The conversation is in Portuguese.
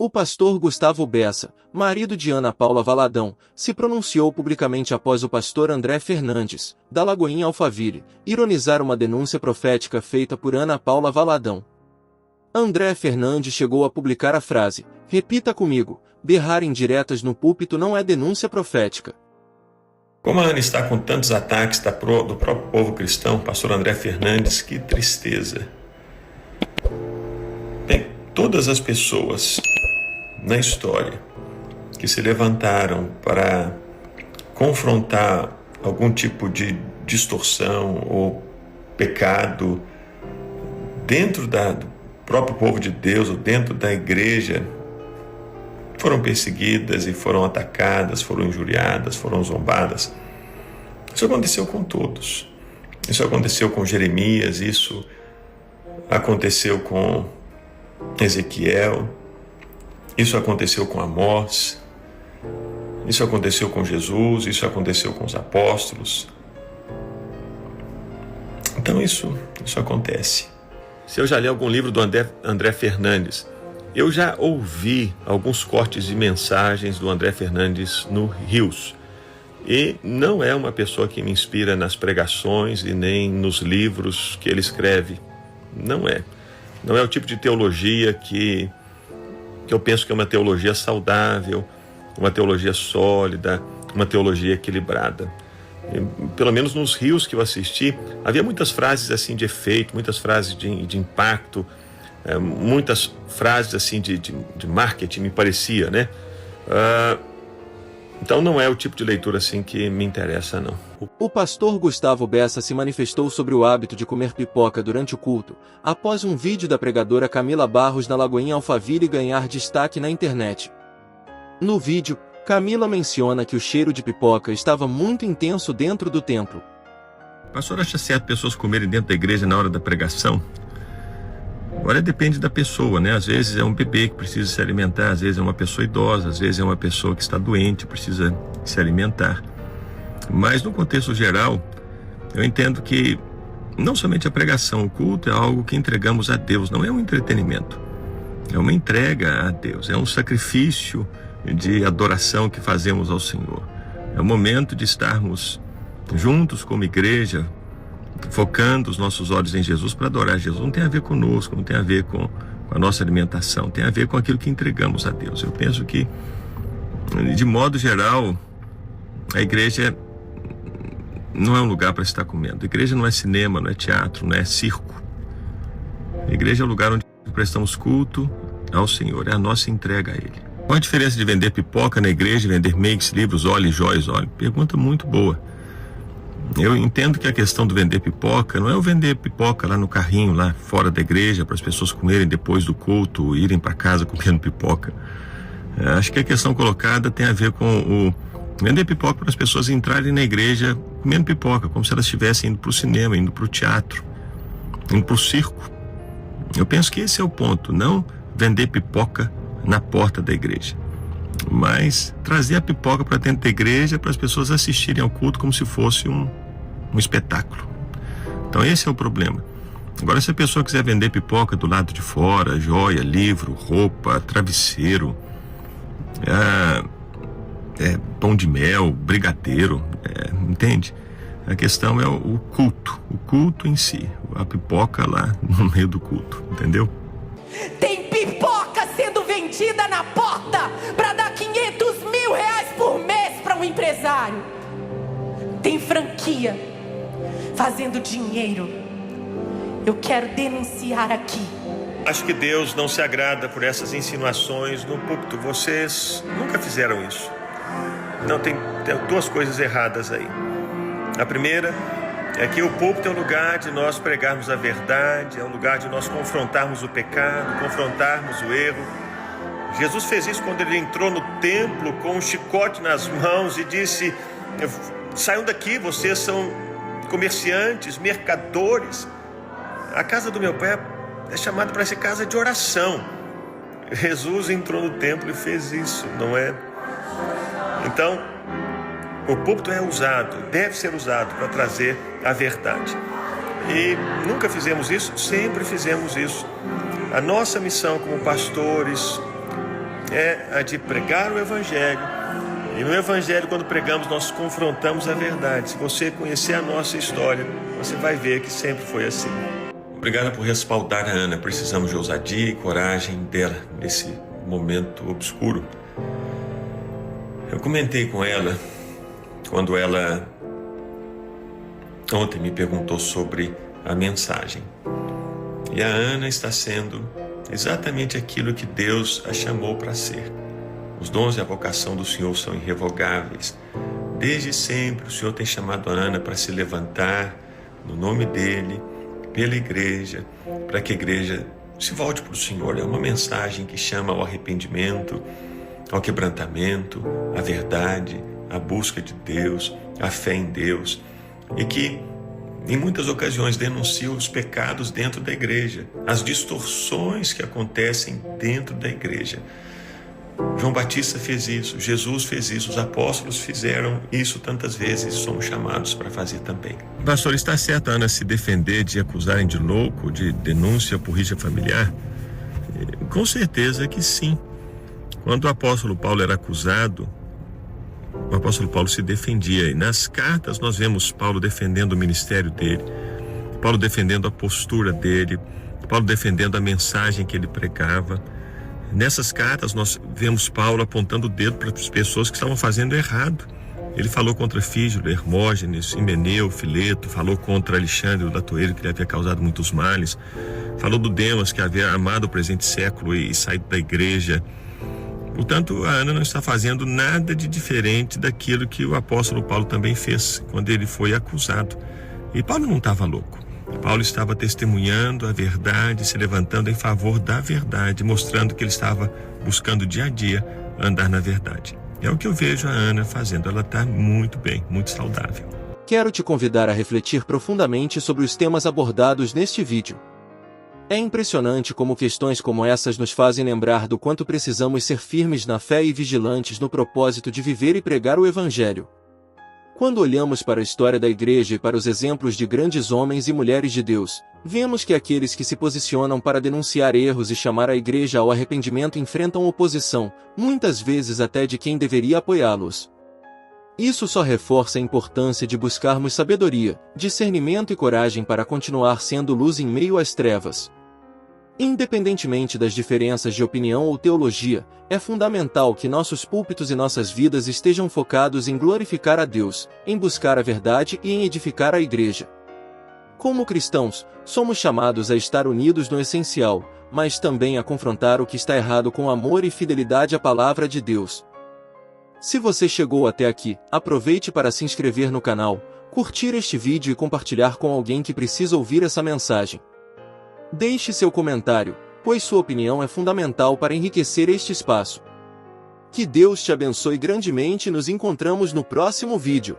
O pastor Gustavo Bessa, marido de Ana Paula Valadão, se pronunciou publicamente após o pastor André Fernandes, da Lagoinha Alphaville, ironizar uma denúncia profética feita por Ana Paula Valadão. André Fernandes chegou a publicar a frase: "Repita comigo, berrar indiretas no púlpito não é denúncia profética." Como a Ana está com tantos ataques do próprio povo cristão, pastor André Fernandes, que tristeza. Bem, todas as pessoas na história que se levantaram para confrontar algum tipo de distorção ou pecado dentro do próprio povo de Deus ou dentro da igreja foram perseguidas e foram atacadas, foram injuriadas, foram zombadas. Isso aconteceu com todos. Isso aconteceu com Jeremias, isso aconteceu com Ezequiel, isso aconteceu com Amós, isso aconteceu com Jesus, isso aconteceu com os apóstolos. Então isso acontece. Se eu já li algum livro do André Fernandes, eu já ouvi alguns cortes de mensagens do André Fernandes no Rios. E não é uma pessoa que me inspira nas pregações e nem nos livros que ele escreve. Não é. Não é o tipo de teologia que eu penso que é uma teologia saudável, uma teologia sólida, uma teologia equilibrada. E, pelo menos nos Rios que eu assisti, havia muitas frases assim de efeito, muitas frases de impacto, muitas frases assim de marketing, me parecia, né? Então não é o tipo de leitura assim que me interessa, não. O pastor Gustavo Bessa se manifestou sobre o hábito de comer pipoca durante o culto, após um vídeo da pregadora Camila Barros na Lagoinha Alphaville ganhar destaque na internet. No vídeo, Camila menciona que o cheiro de pipoca estava muito intenso dentro do templo. O pastor acha certo pessoas comerem dentro da igreja na hora da pregação? Agora depende da pessoa, né? Às vezes é um bebê que precisa se alimentar, às vezes é uma pessoa idosa, às vezes é uma pessoa que está doente, precisa se alimentar. Mas no contexto geral, eu entendo que não somente a pregação, o culto é algo que entregamos a Deus, não é um entretenimento. É uma entrega a Deus, é um sacrifício de adoração que fazemos ao Senhor. É o momento de estarmos juntos como igreja, focando os nossos olhos em Jesus para adorar Jesus. Não tem a ver conosco, não tem a ver com a nossa alimentação, tem a ver com aquilo que entregamos a Deus. Eu penso que, de modo geral, a igreja não é um lugar para estar comendo. A igreja não é cinema, não é teatro, não é circo. A igreja é o lugar onde prestamos culto ao Senhor, é a nossa entrega a Ele. Qual a diferença de vender pipoca na igreja e vender makes, livros, óleo, joias, óleo? Pergunta muito boa. Eu entendo que a questão do vender pipoca não é o vender pipoca lá no carrinho, lá fora da igreja, para as pessoas comerem depois do culto, irem para casa comendo pipoca. Acho que a questão colocada tem a ver com o vender pipoca para as pessoas entrarem na igreja comendo pipoca, como se elas estivessem indo para o cinema, indo para o teatro, indo para o circo. Eu penso que esse é o ponto, não vender pipoca na porta da igreja, mas trazer a pipoca para dentro da igreja para as pessoas assistirem ao culto como se fosse um espetáculo. Então esse é o problema. Agora, se a pessoa quiser vender pipoca do lado de fora, joia, livro, roupa, travesseiro, pão de mel, brigadeiro, entende? A questão é o culto em si, a pipoca lá no meio do culto, entendeu? Tem pipoca sendo vendida na porta para dar 500 mil reais por mês para um empresário. Tem franquia fazendo dinheiro. Eu quero denunciar aqui. Acho que Deus não se agrada por essas insinuações no púlpito. Vocês nunca fizeram isso. Não, tem duas coisas erradas aí. A primeira é que o púlpito é o lugar de nós pregarmos a verdade, é o lugar de nós confrontarmos o pecado, confrontarmos o erro. Jesus fez isso quando ele entrou no templo com um chicote nas mãos e disse: saiam daqui, vocês são comerciantes, mercadores. A casa do meu pai é chamada para ser casa de oração. Jesus entrou no templo e fez isso, não é? Então, o púlpito é usado, deve ser usado para trazer a verdade. E nunca fizemos isso, sempre fizemos isso. A nossa missão como pastores, é a de pregar o Evangelho. E no Evangelho, quando pregamos, nós confrontamos a verdade. Se você conhecer a nossa história, você vai ver que sempre foi assim. Obrigado por respaldar a Ana. Precisamos de ousadia e coragem dela nesse momento obscuro. Eu comentei com ela quando ela ontem me perguntou sobre a mensagem. E a Ana está sendo exatamente aquilo que Deus a chamou para ser. Os dons e a vocação do Senhor são irrevogáveis. Desde sempre o Senhor tem chamado a Ana para se levantar no nome dEle, pela igreja, para que a igreja se volte para o Senhor. É uma mensagem que chama ao arrependimento, ao quebrantamento, à verdade, à busca de Deus, à fé em Deus, e que em muitas ocasiões denuncia os pecados dentro da igreja, as distorções que acontecem dentro da igreja. João Batista fez isso, Jesus fez isso, os apóstolos fizeram isso tantas vezes, somos chamados para fazer também. Pastor, está certo a Ana se defender de acusarem de louco, de denúncia por rixa familiar? Com certeza que sim. Quando o apóstolo Paulo era acusado, o apóstolo Paulo se defendia. E nas cartas nós vemos Paulo defendendo o ministério dele, Paulo defendendo a postura dele, Paulo defendendo a mensagem que ele pregava. Nessas cartas nós vemos Paulo apontando o dedo para as pessoas que estavam fazendo errado. Ele falou contra Fígelo, Hermógenes, Himeneu, Fileto, falou contra Alexandre, o latoeiro, que lhe havia causado muitos males, falou do Demas, que havia amado o presente século e saído da igreja. Portanto, a Ana não está fazendo nada de diferente daquilo que o apóstolo Paulo também fez quando ele foi acusado. E Paulo não estava louco. Paulo estava testemunhando a verdade, se levantando em favor da verdade, mostrando que ele estava buscando dia a dia andar na verdade. É o que eu vejo a Ana fazendo. Ela está muito bem, muito saudável. Quero te convidar a refletir profundamente sobre os temas abordados neste vídeo. É impressionante como questões como essas nos fazem lembrar do quanto precisamos ser firmes na fé e vigilantes no propósito de viver e pregar o Evangelho. Quando olhamos para a história da igreja e para os exemplos de grandes homens e mulheres de Deus, vemos que aqueles que se posicionam para denunciar erros e chamar a igreja ao arrependimento enfrentam oposição, muitas vezes até de quem deveria apoiá-los. Isso só reforça a importância de buscarmos sabedoria, discernimento e coragem para continuar sendo luz em meio às trevas. Independentemente das diferenças de opinião ou teologia, é fundamental que nossos púlpitos e nossas vidas estejam focados em glorificar a Deus, em buscar a verdade e em edificar a igreja. Como cristãos, somos chamados a estar unidos no essencial, mas também a confrontar o que está errado com amor e fidelidade à palavra de Deus. Se você chegou até aqui, aproveite para se inscrever no canal, curtir este vídeo e compartilhar com alguém que precisa ouvir essa mensagem. Deixe seu comentário, pois sua opinião é fundamental para enriquecer este espaço. Que Deus te abençoe grandemente e nos encontramos no próximo vídeo.